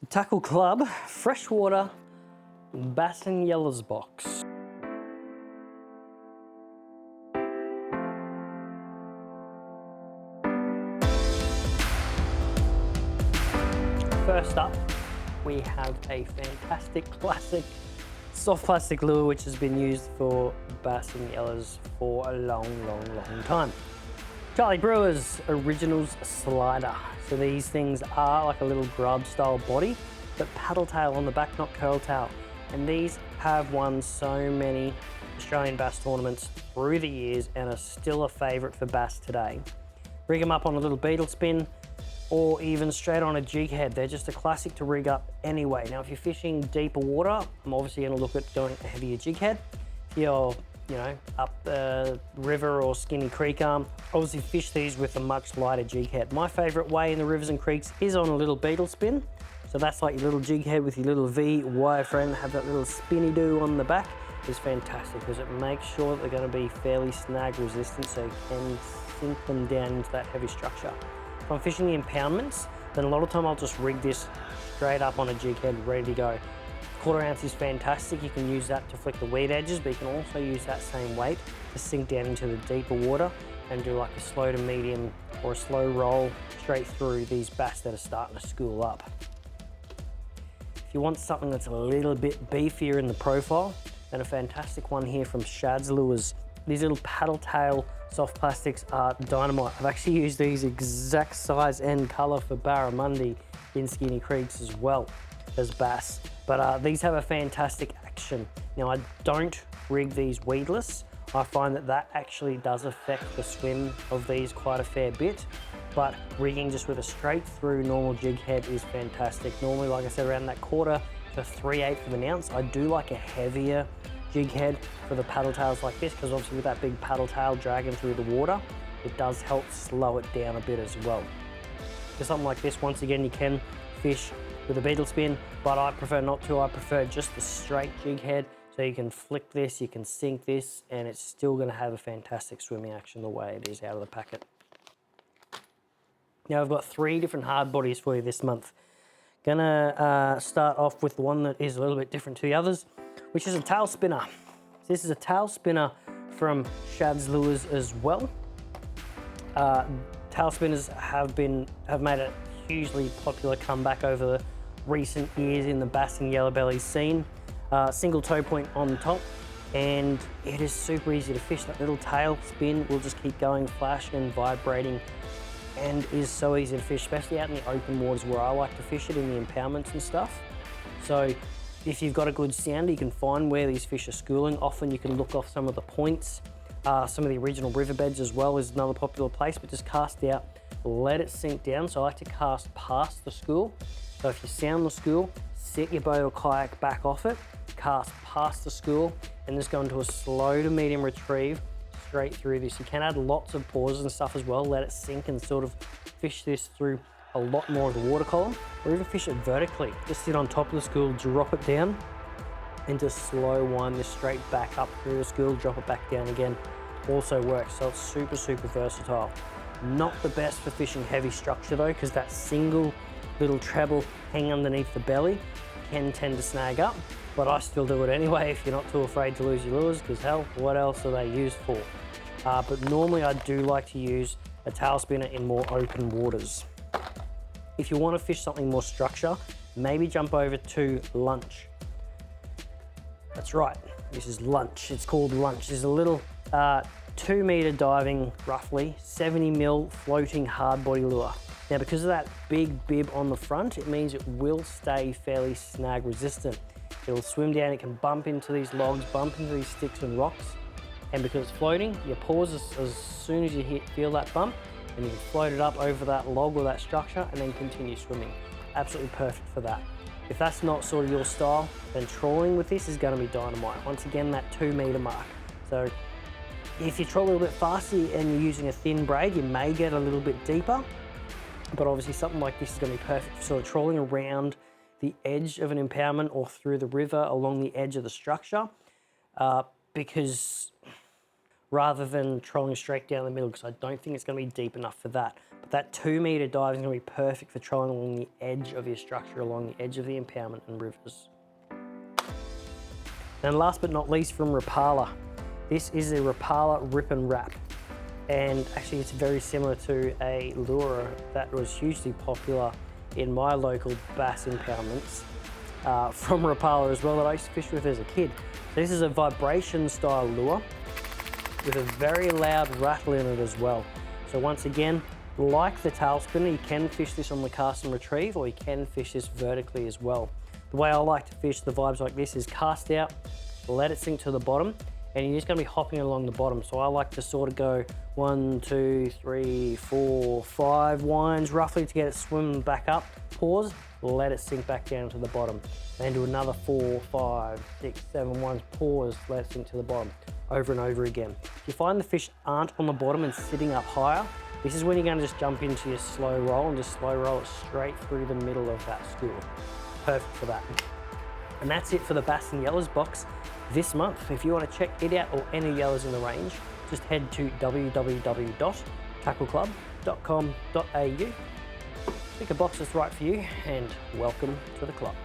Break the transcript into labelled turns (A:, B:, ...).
A: The Tackle Club Freshwater Bass Yellas box. First up, we have a fantastic classic soft plastic lure which has been used for bass and yellas for a long time. Charlie Brewer's Originals Slider. So these things are like a little grub style body, but paddle tail on the back, not curl tail. And these have won so many Australian bass tournaments through the years and are still a favourite for bass today. Rig them up on a little beetle spin or even straight on a jig head. They're just a classic to rig up anyway. Now, if you're fishing deeper water, I'm obviously gonna look at going a heavier jig head. If you're, up the river or skinny creek arm, obviously fish these with a much lighter jig head. My favorite way in the rivers and creeks is on a little beetle spin. So that's like your little jig head with your little V wireframe, have that little spinny do on the back is fantastic because it makes sure that they're gonna be fairly snag resistant so you can sink them down into that heavy structure. If I'm fishing the impoundments, then a lot of time I'll just rig this straight up on a jig head, ready to go. 1/4 ounce is fantastic. You can use that to flick the weed edges, but you can also use that same weight to sink down into the deeper water and do like a slow to medium or a slow roll straight through these bass that are starting to school up. If you want something that's a little bit beefier in the profile, then a fantastic one here from Shad's Lures. These little paddle tail soft plastics are dynamite. I've actually used these exact size and color for barramundi in skinny creeks as well as bass. But these have a fantastic action. Now, I don't rig these weedless. I find that actually does affect the swim of these quite a fair bit, but rigging just with a straight through normal jig head is fantastic. Normally, like I said, around that 1/4 to 3/8 of an ounce. I do like a heavier jig head for the paddle tails like this, because obviously with that big paddle tail dragging through the water, it does help slow it down a bit as well. For something like this, once again, you can fish with a beetle spin, but I prefer not to. I prefer just the straight jig head, so you can flick this, you can sink this, and it's still gonna have a fantastic swimming action the way it is out of the packet. Now I've got 3 different hard bodies for you this month. Gonna start off with the one that is a little bit different to the others, which is a tail spinner. This is a tail spinner from Shad's Lures as well. Tail spinners have made a hugely popular comeback over the recent years in the bass and yellow belly scene. Single toe point on the top, and it is super easy to fish. That little tail spin will just keep going, flashing and vibrating, and is so easy to fish, especially out in the open waters where I like to fish it in the impoundments and stuff. So if you've got a good sounder, you can find where these fish are schooling. Often you can look off some of the points. Some of the original riverbeds as well is another popular place, but just cast out, let it sink down. So I like to cast past the school. So if you sound the school, set your boat or kayak back off it, cast past the school, and just go into a slow to medium retrieve straight through this. You can add lots of pauses and stuff as well, let it sink and sort of fish this through a lot more of the water column, or even fish it vertically. Just sit on top of the school, drop it down, and just slow wind this straight back up through the school, drop it back down again. Also works, so it's super versatile. Not the best for fishing heavy structure though, because that single little treble hanging underneath the belly can tend to snag up, but I still do it anyway if you're not too afraid to lose your lures, because hell, what else are they used for? But normally I do like to use a tail spinner in more open waters. If you want to fish something more structure, maybe jump over to lunch. That's right, this is lunch. It's called lunch. There's a little 2 meter diving, roughly 70 mil floating hard body lure. Now, because of that big bib on the front, it means it will stay fairly snag resistant. It'll swim down, it can bump into these logs, bump into these sticks and rocks. And because it's floating, you pause as soon as you feel that bump, and you can float it up over that log or that structure and then continue swimming. Absolutely perfect for that. If that's not sort of your style, then trawling with this is gonna be dynamite. Once again, that 2 meter mark. So if you trawl a little bit faster and you're using a thin braid, you may get a little bit deeper, but obviously something like this is gonna be perfect for sort of trawling around the edge of an impoundment or through the river along the edge of the structure, because rather than trolling straight down the middle, because I don't think it's going to be deep enough for that. But that 2 meter dive is going to be perfect for trolling along the edge of your structure, along the edge of the impoundment and rivers. And last but not least, from Rapala. This is a Rapala Rip and Wrap. And actually it's very similar to a lure that was hugely popular in my local bass impoundments from Rapala as well, that I used to fish with as a kid. So this is a vibration style lure with a very loud rattle in it as well. So once again, like the tail spinner, you can fish this on the cast and retrieve, or you can fish this vertically as well. The way I like to fish the vibes like this is cast out, let it sink to the bottom, and you're just going to be hopping along the bottom. So I like to sort of go 1, 2, 3, 4, 5 winds roughly to get it swimming back up, pause, let it sink back down to the bottom. Then do another 4, 5, 6, 7 winds, pause, let it sink to the bottom, over and over again. If you find the fish aren't on the bottom and sitting up higher, this is when you're going to just jump into your slow roll and just slow roll it straight through the middle of that school. Perfect for that. And that's it for the Bass and Yellas box this month. If you want to check it out or any yellows in the range, just head to www.tackleclub.com.au. Pick a box that's right for you, and welcome to the club.